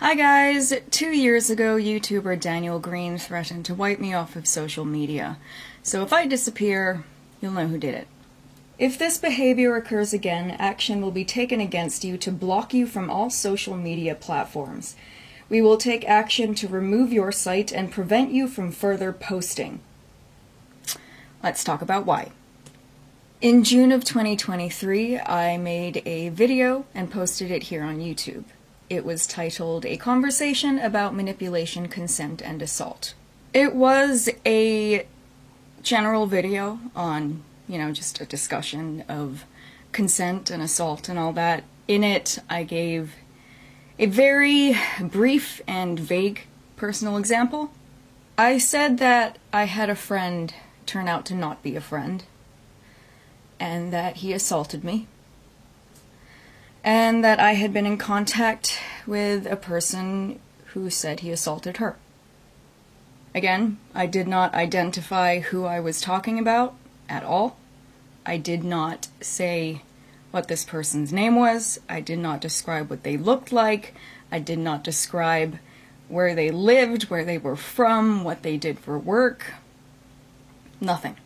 Hi guys! 2 years ago, YouTuber Daniel Green threatened to wipe me off of social media. So if I disappear, you'll know who did it. If this behavior occurs again, action will be taken against you to block you from all social media platforms. We will take action to remove your site and prevent you from further posting. Let's talk about why. In June of 2023, I made a video and posted it here on YouTube. It was titled, A Conversation About Manipulation, Consent, and Assault. It was a general video on, just a discussion of consent and assault and all that. In it, I gave a very brief and vague personal example. I said that I had a friend turn out to not be a friend, and that he assaulted me, and that I had been in contact with a person who said he assaulted her. Again, I did not identify who I was talking about at all. I did not say what this person's name was. I did not describe what they looked like. I did not describe where they lived, where they were from, what they did for work. Nothing.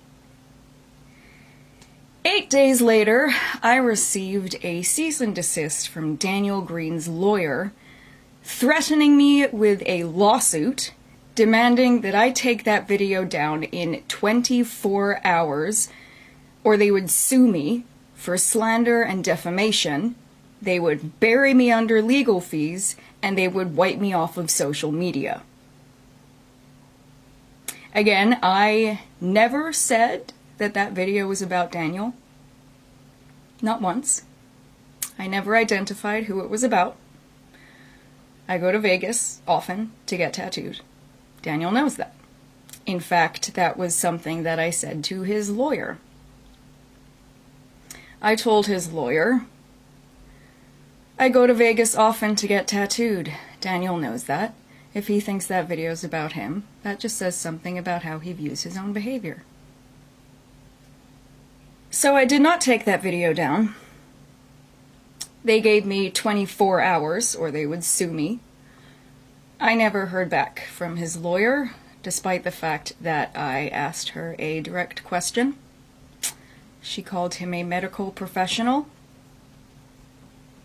8 days later, I received a cease and desist from Daniel Green's lawyer, threatening me with a lawsuit, demanding that I take that video down in 24 hours, or they would sue me for slander and defamation, they would bury me under legal fees, and they would wipe me off of social media. Again, I never said that video was about Daniel. Not once. I never identified who it was about. I go to Vegas often to get tattooed. Daniel knows that. In fact, that was something that I said to his lawyer. I told his lawyer, I go to Vegas often to get tattooed. Daniel knows that. If he thinks that video's about him, that just says something about how he views his own behavior. So I did not take that video down. They gave me 24 hours, or they would sue me. I never heard back from his lawyer, despite the fact that I asked her a direct question. She called him a medical professional.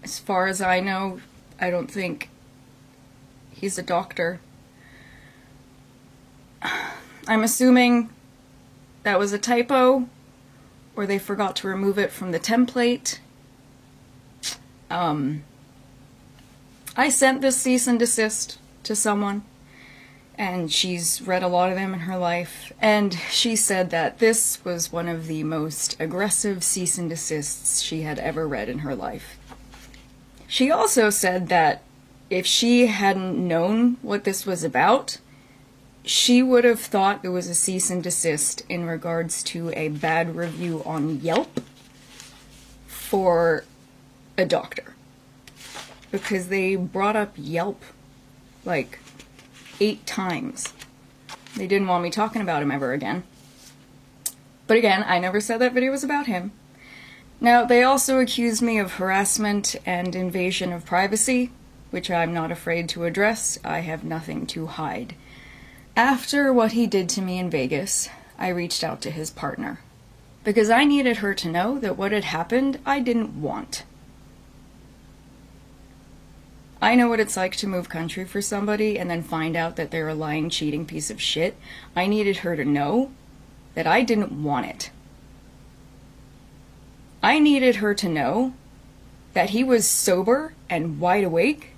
As far as I know, I don't think he's a doctor. I'm assuming that was a typo, or they forgot to remove it from the template. I sent this cease and desist to someone, and she's read a lot of them in her life, and she said that this was one of the most aggressive cease and desists she had ever read in her life. She also said that if she hadn't known what this was about, she would have thought it was a cease and desist in regards to a bad review on Yelp for a doctor. Because they brought up Yelp like 8 times. They didn't want me talking about him ever again. But again, I never said that video was about him. Now, they also accused me of harassment and invasion of privacy, which I'm not afraid to address. I have nothing to hide. After what he did to me in Vegas, I reached out to his partner, because I needed her to know that what had happened, I didn't want. I know what it's like to move country for somebody and then find out that they're a lying, cheating piece of shit. I needed her to know that I didn't want it. I needed her to know that he was sober and wide awake.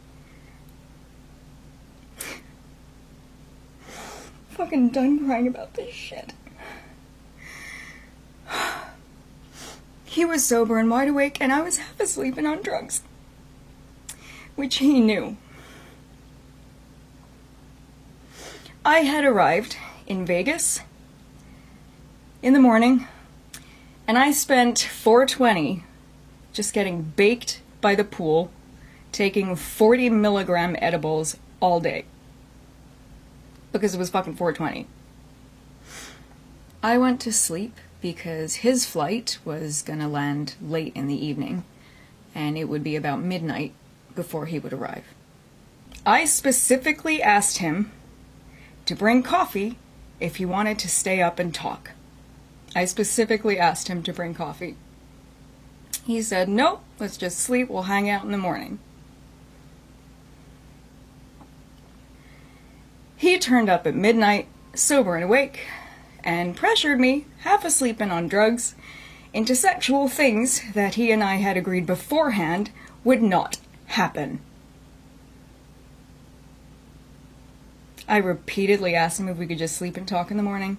Fucking done crying about this shit. He was sober and wide awake, and I was half asleep and on drugs, which he knew. I had arrived in Vegas in the morning, and I spent 420 just getting baked by the pool, taking 40 milligram edibles all day. Because it was fucking 420. I went to sleep because his flight was gonna land late in the evening, and it would be about midnight before he would arrive. I specifically asked him to bring coffee if he wanted to stay up and talk. I specifically asked him to bring coffee. He said, nope, let's just sleep, we'll hang out in the morning. He turned up at midnight, sober and awake, and pressured me, half asleep and on drugs, into sexual things that he and I had agreed beforehand would not happen. I repeatedly asked him if we could just sleep and talk in the morning.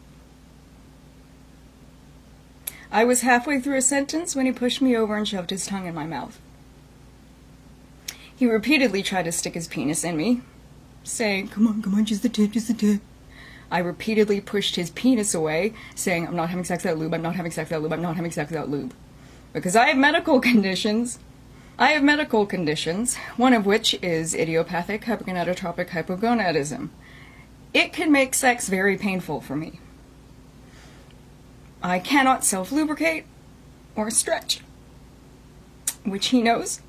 I was halfway through a sentence when he pushed me over and shoved his tongue in my mouth. He repeatedly tried to stick his penis in me, saying, come on, just the tip. I repeatedly pushed his penis away, saying, I'm not having sex without lube, I'm not having sex without lube, I'm not having sex without lube. Because I have medical conditions. One of which is idiopathic hypogonadotropic hypogonadism. It can make sex very painful for me. I cannot self-lubricate or stretch, which he knows.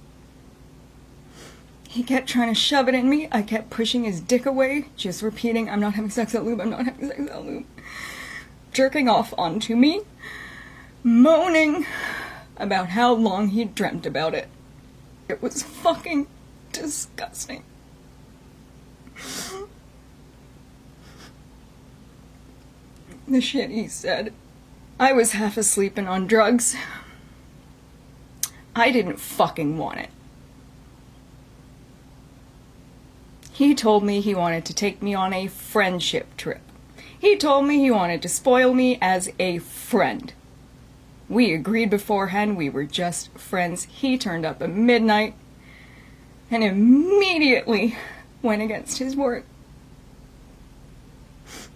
He kept trying to shove it in me. I kept pushing his dick away, just repeating, I'm not having sex without lube, I'm not having sex without lube. Jerking off onto me, moaning about how long he'd dreamt about it. It was fucking disgusting. The shit he said. I was half asleep and on drugs. I didn't fucking want it. He told me he wanted to take me on a friendship trip. He told me he wanted to spoil me as a friend. We agreed beforehand we were just friends. He turned up at midnight and immediately went against his word.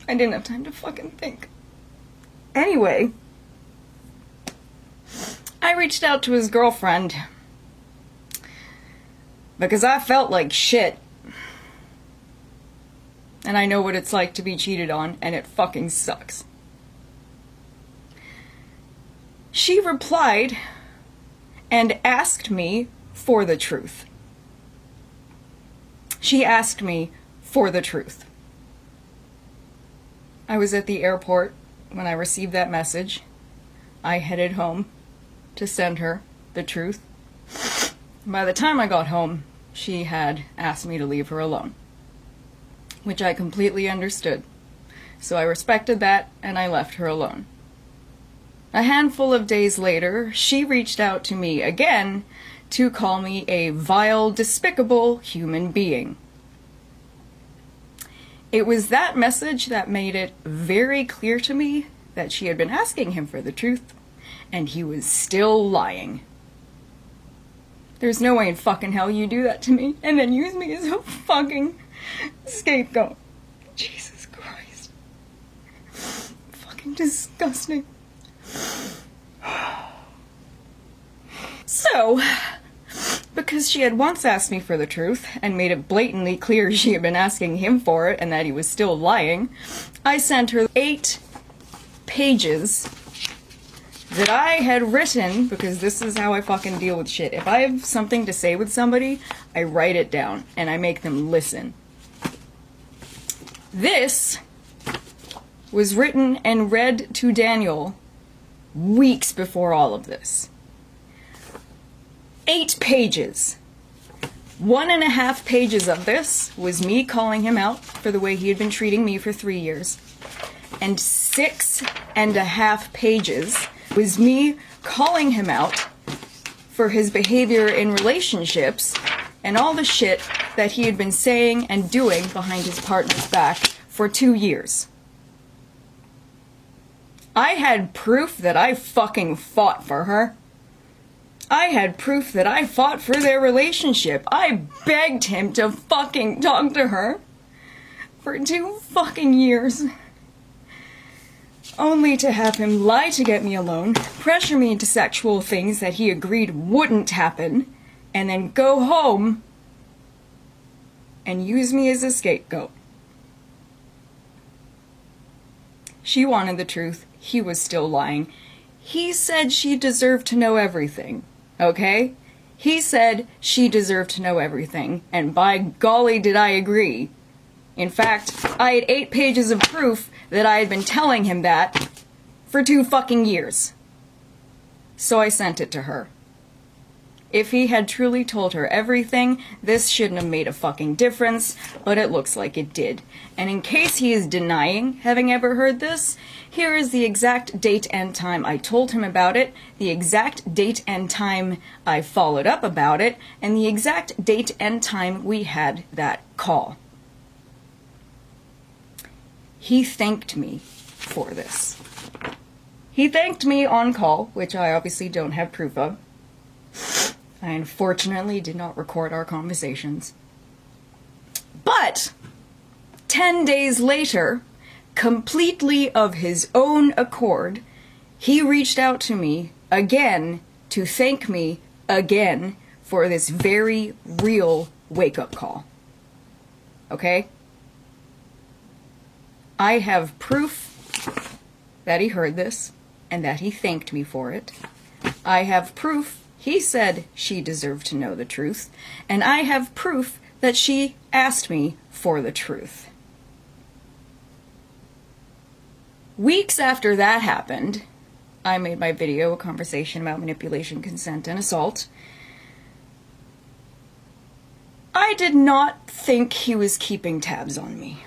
I didn't have time to fucking think. Anyway, I reached out to his girlfriend because I felt like shit. And I know what it's like to be cheated on, and it fucking sucks. She replied and asked me for the truth. She asked me for the truth. I was at the airport when I received that message. I headed home to send her the truth. By the time I got home, she had asked me to leave her alone, which I completely understood. So I respected that and I left her alone. A handful of days later, she reached out to me again to call me a vile, despicable human being. It was that message that made it very clear to me that she had been asking him for the truth, and he was still lying. There's no way in fucking hell you do that to me and then use me as a fucking scapegoat. Jesus Christ. Fucking disgusting. So, because she had once asked me for the truth and made it blatantly clear she had been asking him for it and that he was still lying, I sent her 8 pages that I had written, because this is how I fucking deal with shit. If I have something to say with somebody, I write it down and I make them listen. This was written and read to Daniel weeks before all of this. 8 pages. 1.5 pages of this was me calling him out for the way he had been treating me for 3 years. And 6.5 pages was me calling him out for his behavior in relationships and all the shit that he had been saying and doing behind his partner's back for 2 years. I had proof that I fucking fought for her. I had proof that I fought for their relationship. I begged him to fucking talk to her for 2 fucking years. Only to have him lie to get me alone, pressure me into sexual things that he agreed wouldn't happen, and then go home and use me as a scapegoat. She wanted the truth. He was still lying. He said she deserved to know everything. Okay? He said she deserved to know everything, and by golly did I agree. In fact, I had 8 pages of proof that I had been telling him that for 2 fucking years. So I sent it to her. If he had truly told her everything, this shouldn't have made a fucking difference, but it looks like it did. And in case he is denying having ever heard this, here is the exact date and time I told him about it, the exact date and time I followed up about it, and the exact date and time we had that call. He thanked me for this. He thanked me on call, which I obviously don't have proof of. I unfortunately did not record our conversations. But 10 days later, completely of his own accord, he reached out to me again to thank me again for this very real wake-up call. Okay? I have proof that he heard this and that he thanked me for it. I have proof he said she deserved to know the truth, and I have proof that she asked me for the truth. Weeks after that happened, I made my video, a conversation about manipulation, consent, and assault. I did not think he was keeping tabs on me.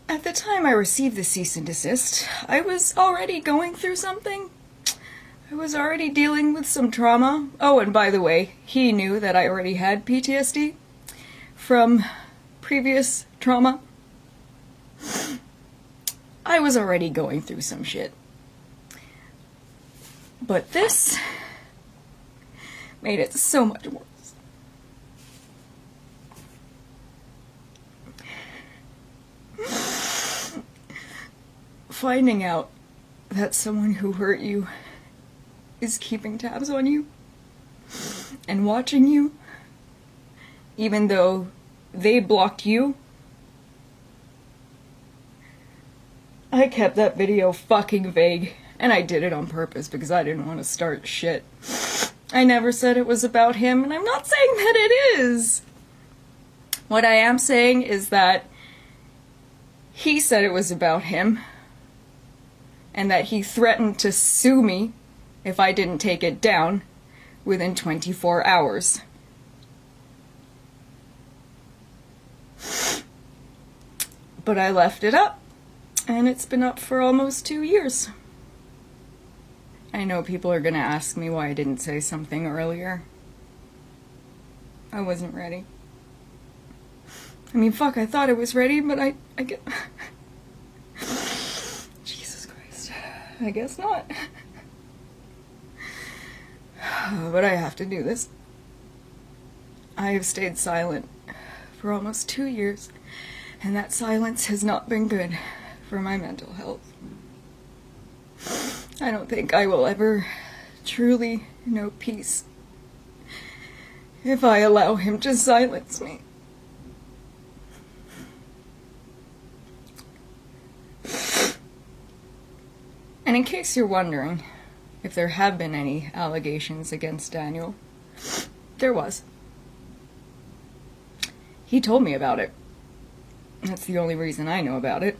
At the time I received the cease and desist, I was already going through something. I was already dealing with some trauma. Oh, and by the way, he knew that I already had PTSD from previous trauma. I was already going through some shit. But this made it so much worse. Finding out that someone who hurt you is keeping tabs on you and watching you, even though they blocked you. I kept that video fucking vague, and I did it on purpose because I didn't want to start shit. I never said it was about him, and I'm not saying that it is. What I am saying is that he said it was about him, and that he threatened to sue me if I didn't take it down within 24 hours. But I left it up, and it's been up for almost 2 years. I know people are gonna ask me why I didn't say something earlier. I wasn't ready. I mean, fuck, I thought I was ready, but I get... I guess not. But I have to do this. I have stayed silent for almost 2 years, and that silence has not been good for my mental health. I don't think I will ever truly know peace if I allow him to silence me. And in case you're wondering if there have been any allegations against Daniel, there was. He told me about it. That's the only reason I know about it.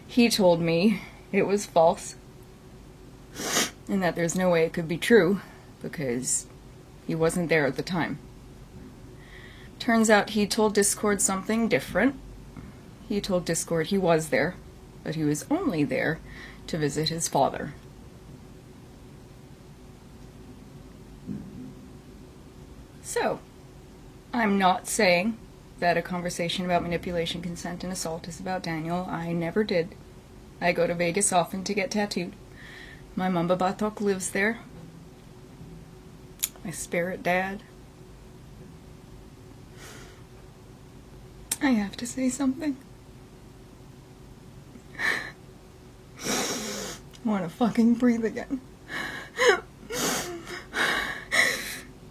He told me it was false, and that there's no way it could be true, because he wasn't there at the time. Turns out he told Discord something different. He told Discord he was there, but he was only there to visit his father. So, I'm not saying that a conversation about manipulation, consent, and assault is about Daniel. I never did. I go to Vegas often to get tattooed. My Mamba Batok lives there. My spirit dad. I have to say something. I want to fucking breathe again.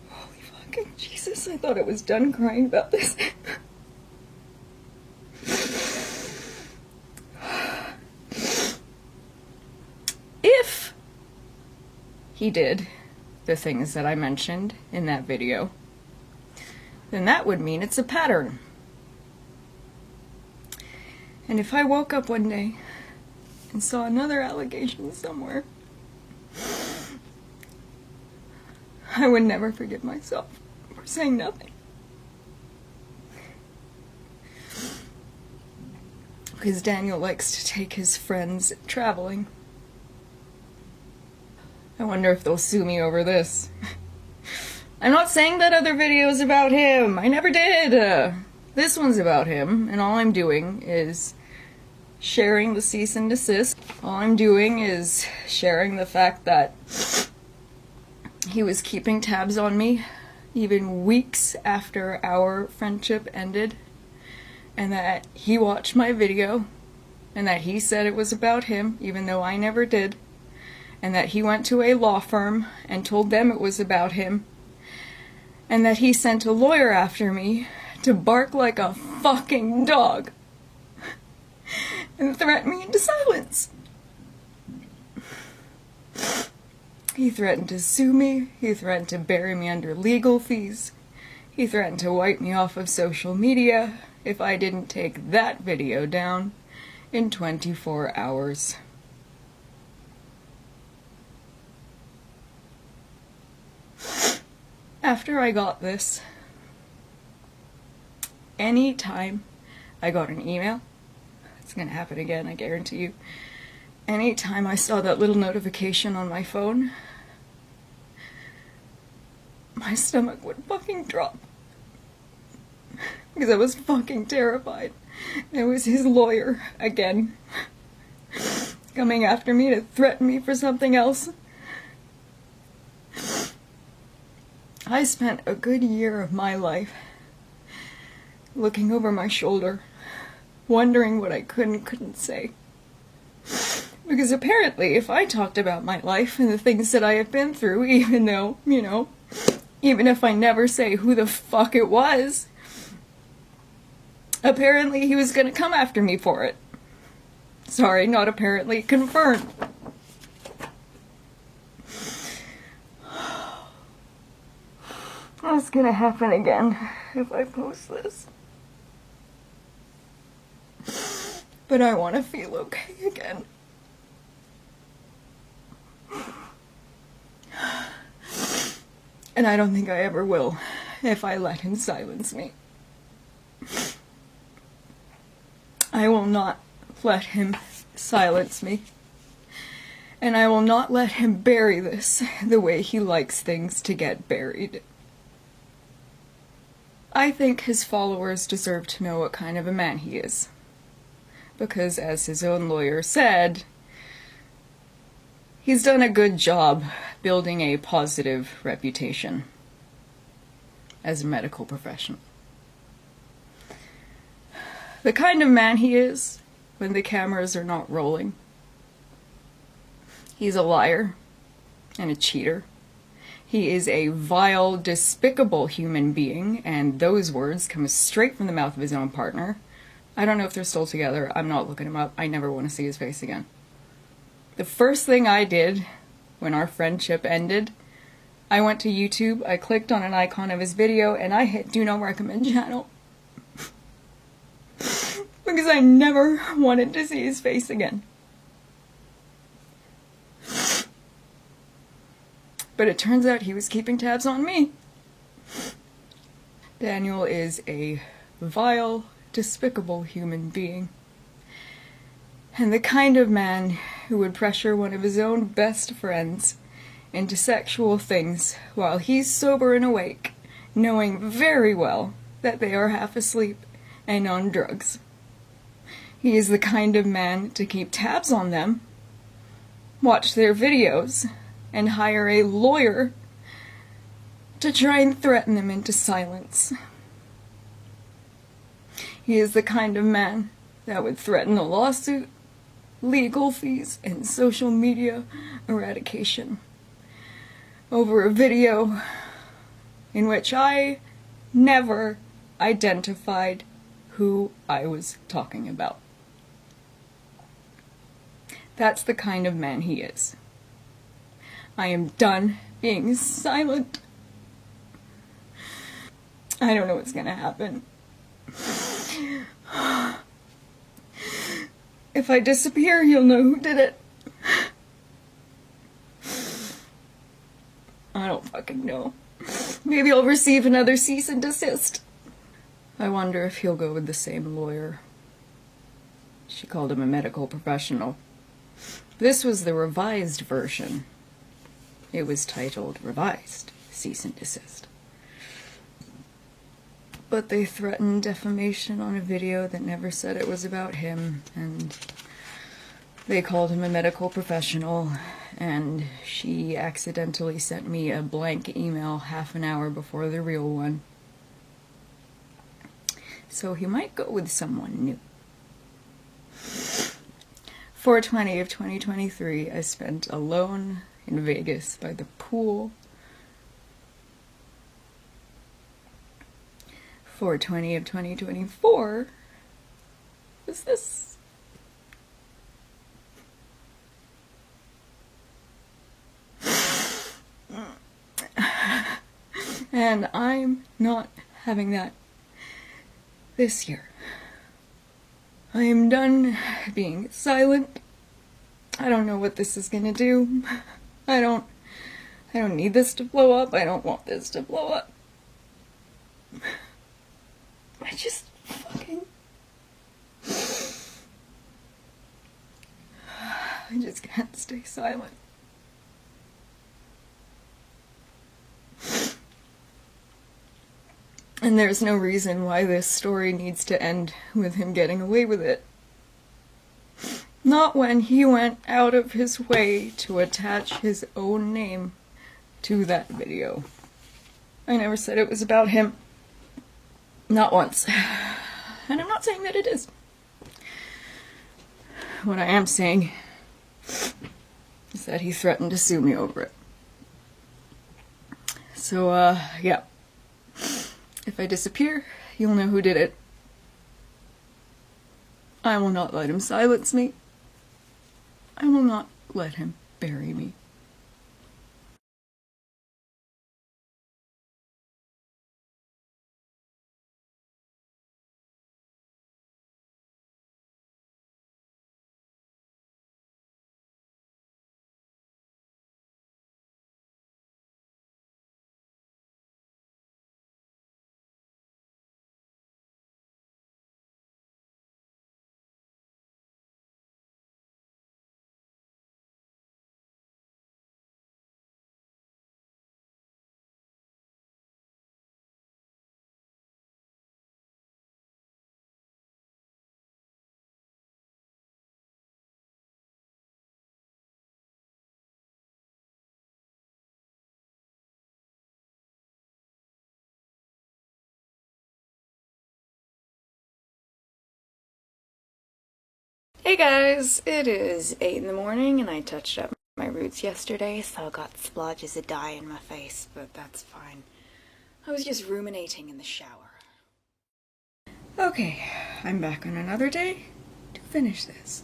Holy fucking Jesus, I thought I was done crying about this. he did the things that I mentioned in that video, then that would mean it's a pattern. And if I woke up one day and saw another allegation somewhere, I would never forgive myself for saying nothing. Because Daniel likes to take his friends traveling. I wonder if they'll sue me over this. I'm not saying that other video is about him. I never did. This one's about him, and all I'm doing is sharing the cease and desist. All I'm doing is sharing the fact that he was keeping tabs on me even weeks after our friendship ended, and that he watched my video, and that he said it was about him, even though I never did, and that he went to a law firm and told them it was about him, and that he sent a lawyer after me to bark like a fucking dog and threaten me into silence. He threatened to sue me, he threatened to bury me under legal fees, he threatened to wipe me off of social media if I didn't take that video down in 24 hours. After I got this, anytime I got an email, it's gonna happen again, I guarantee you, anytime I saw that little notification on my phone, my stomach would fucking drop. Because I was fucking terrified. It was his lawyer, again, coming after me to threaten me for something else. I spent a good year of my life looking over my shoulder, wondering what I could and couldn't say. Because apparently, if I talked about my life and the things that I have been through, even though, you know, even if I never say who the fuck it was, apparently he was gonna come after me for it. Sorry, not apparently, confirmed. What's gonna happen again if I post this? But I want to feel okay again. And I don't think I ever will if I let him silence me. I will not let him silence me. And I will not let him bury this the way he likes things to get buried. I think his followers deserve to know what kind of a man he is. Because, as his own lawyer said, he's done a good job building a positive reputation as a medical professional. The kind of man he is when the cameras are not rolling. He's a liar and a cheater. He is a vile, despicable human being, and those words come straight from the mouth of his own partner. I don't know if they're still together. I'm not looking him up. I never want to see his face again. The first thing I did when our friendship ended, I went to YouTube, I clicked on an icon of his video, and I hit Do Not Recommend channel. Because I never wanted to see his face again. But it turns out he was keeping tabs on me. Daniel is a vile, despicable human being. And the kind of man who would pressure one of his own best friends into sexual things while he's sober and awake, knowing very well that they are half asleep and on drugs. He is the kind of man to keep tabs on them, watch their videos, and hire a lawyer to try and threaten them into silence. He is the kind of man that would threaten a lawsuit, legal fees, and social media eradication over a video in which I never identified who I was talking about. That's the kind of man he is. I am done being silent. I don't know what's gonna happen. If I disappear, you'll know who did it. I don't fucking know. Maybe I'll receive another cease and desist. I wonder if he'll go with the same lawyer. She called him a medical professional. This was the revised version. It was titled Revised Cease and Desist. But they threatened defamation on a video that never said it was about him, and they called him a medical professional, and she accidentally sent me a blank email half an hour before the real one. So he might go with someone new. 4/20 of 2023, I spent alone in Vegas by the pool. 4/20 of 2024 was this. And I'm not having that this year. I am done being silent. I don't know what this is gonna do. I don't need this to blow up. I don't want this to blow up. I just fucking... I just can't stay silent. And there's no reason why this story needs to end with him getting away with it. Not when he went out of his way to attach his own name to that video. I never said it was about him. Not once. And I'm not saying that it is. What I am saying is that he threatened to sue me over it. So, yeah. If I disappear, you'll know who did it. I will not let him silence me. I will not let him bury me. Hey guys, it is 8 in the morning and I touched up my roots yesterday, so I got splotches of dye in my face, but that's fine. I was just ruminating in the shower. Okay, I'm back on another day to finish this.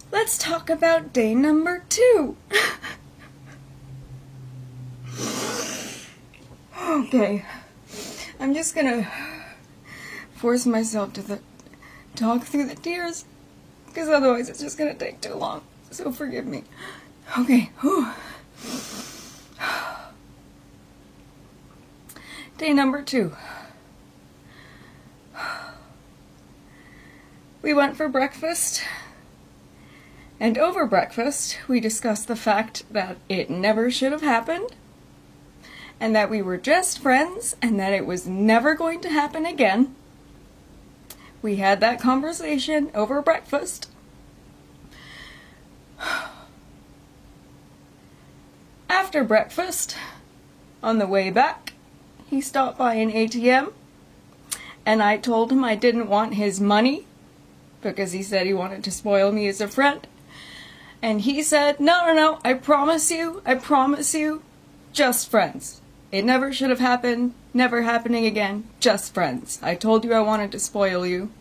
Let's talk about day number 2. Okay, I'm just gonna force myself to talk through the tears, because otherwise it's just gonna take too long, so forgive me. Okay, whew. Day number 2. We went for breakfast, and over breakfast we discussed the fact that it never should have happened, and that we were just friends, and that it was never going to happen again. We had that conversation over breakfast. After breakfast, on the way back, he stopped by an ATM, and I told him I didn't want his money, because he said he wanted to spoil me as a friend. And he said, no, I promise you, just friends. It never should have happened. Never happening again. Just friends. I told you I wanted to spoil you.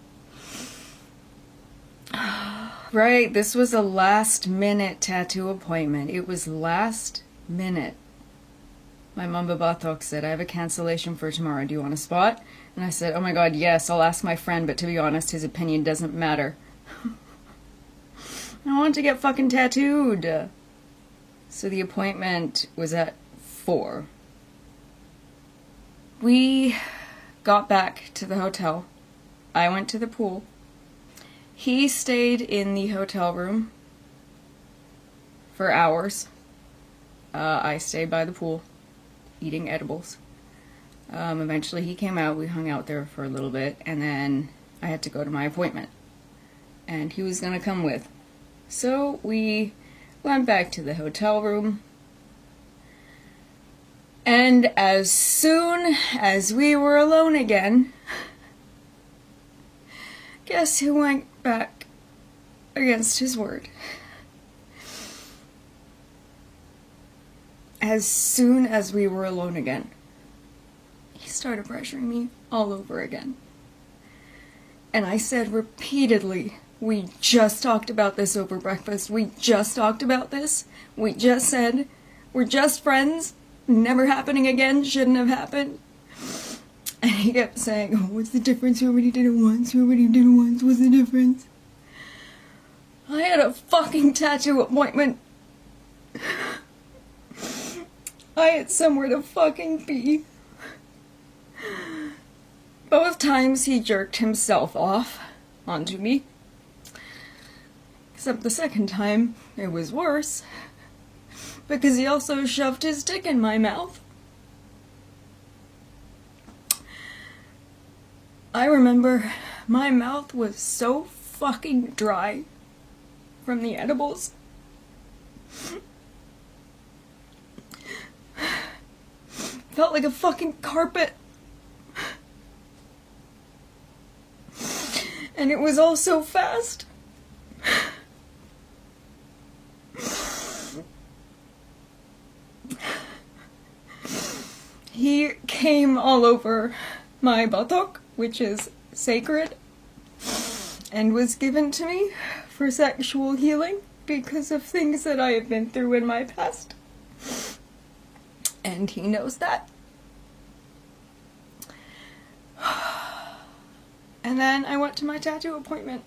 Right, this was a last-minute tattoo appointment. It was last minute. My mamba batok said, I have a cancellation for tomorrow. Do you want a spot? And I said, oh my god, yes, I'll ask my friend, but to be honest, his opinion doesn't matter. I want to get fucking tattooed. So the appointment was at 4. We got back to the hotel. I went to the pool. He stayed in the hotel room for hours. I stayed by the pool, eating edibles. Eventually he came out, we hung out there for a little bit, and then I had to go to my appointment. And he was gonna come with. So we went back to the hotel room. And as soon as we were alone again, guess who went back against his word? As soon as we were alone again, he started pressuring me all over again. And I said repeatedly, we just talked about this over breakfast. We just talked about this. We just said, we're just friends. Never happening again. Shouldn't have happened. And he kept saying, oh, what's the difference? We already did it once. We already did it once. What's the difference? I had a fucking tattoo appointment. I had somewhere to fucking be. Both times he jerked himself off onto me. Except the second time, it was worse. Because he also shoved his dick in my mouth. I remember my mouth was so fucking dry from the edibles. Felt like a fucking carpet. And it was all so fast. He came all over my buttock, which is sacred, and was given to me for sexual healing because of things that I have been through in my past. And he knows that. And then I went to my tattoo appointment.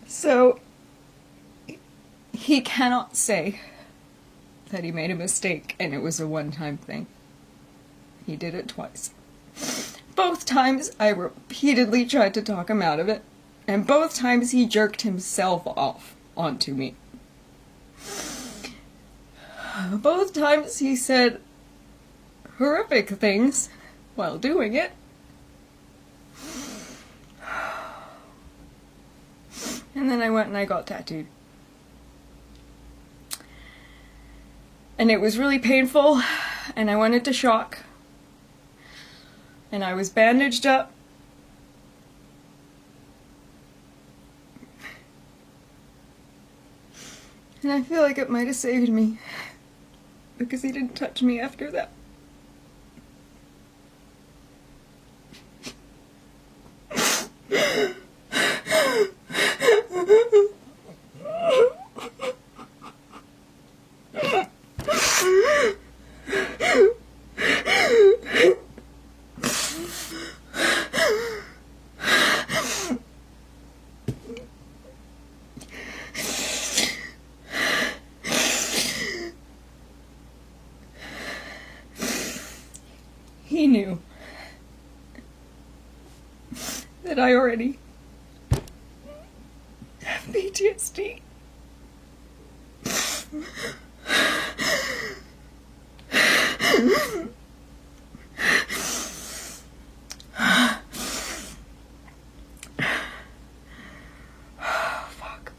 So, he cannot say that he made a mistake and it was a one-time thing. He did it twice. Both times I repeatedly tried to talk him out of it, and both times he jerked himself off onto me. Both times he said horrific things while doing it. And then I went and I got tattooed. And it was really painful, and I went into shock. And I was bandaged up. And I feel like it might have saved me, because he didn't touch me after that. He knew that I already have PTSD. Fuck.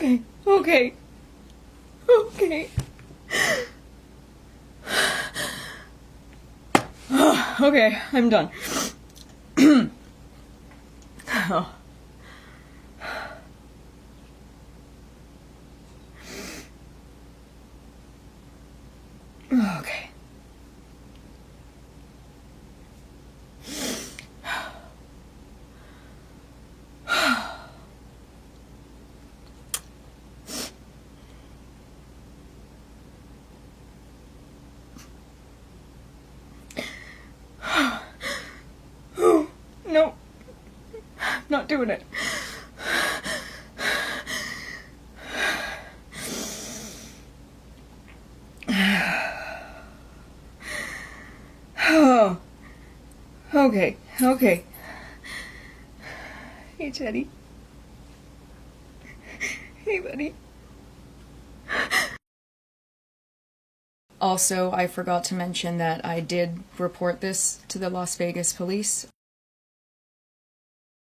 Okay, okay, okay. Okay, I'm done. Oh. Okay. No, not doing it. Oh, okay, okay. Hey, Teddy. Hey, buddy. Also, I forgot to mention that I did report this to the Las Vegas police.